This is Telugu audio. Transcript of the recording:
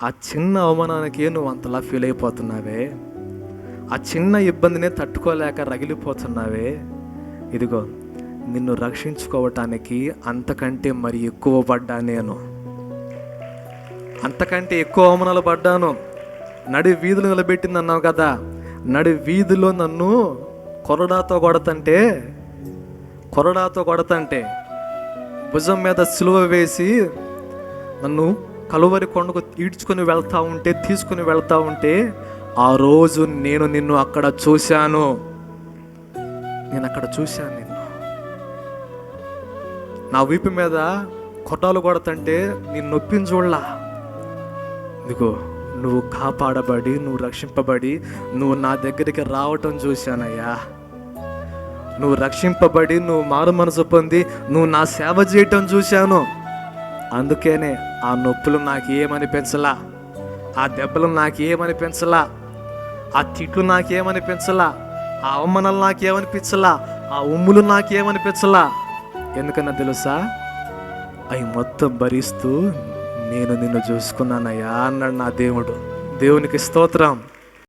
ఆ చిన్న అవమానానికి నువ్వు అంతలా ఫీల్ అయిపోతున్నావే, ఆ చిన్న ఇబ్బందినే తట్టుకోలేక రగిలిపోతున్నావే. ఇదిగో నిన్ను రక్షించుకోవటానికి అంతకంటే మరి ఎక్కువ పడ్డా నేను, అంతకంటే ఎక్కువ అవమానాలు పడ్డాను. నడి వీధులు నిలబెట్టింది అన్నావు కదా, నడి వీధిలో నన్ను కొరడాతో కొడతంటే భుజం మీద సిలువ వేసి నన్ను కలువరి కొండకు తీసుకుని వెళ్తా ఉంటే ఆ రోజు నేను నిన్ను అక్కడ చూశాను. నేను నిన్ను నా వీపు మీద కొట్టాలు కొడతంటే నేను నొప్పిని చూడలా. ఇదిగో నువ్వు కాపాడబడి, నువ్వు రక్షింపబడి, నువ్వు నా దగ్గరికి రావటం చూశానయ్యా. నువ్వు రక్షింపబడి, నువ్వు మారు మనసు పొంది, నువ్వు నా సేవ చేయటం చూశాను. అందుకేనే ఆ నొప్పులు నాకేమనిపించలా, ఆ దెబ్బలు నాకేమనిపించలా, ఆ తిట్లు నాకేమనిపించలా, ఆ అవమానాలు నాకేమనిపించలా, ఆ ఉమ్ములు నాకేమనిపించలా. ఎందుకన్నా తెలుసా? అవి మొత్తం భరిస్తూ నేను నిన్ను చూసుకున్నానయ్యా అన్నాడు నా దేవుడు. దేవునికి స్తోత్రం.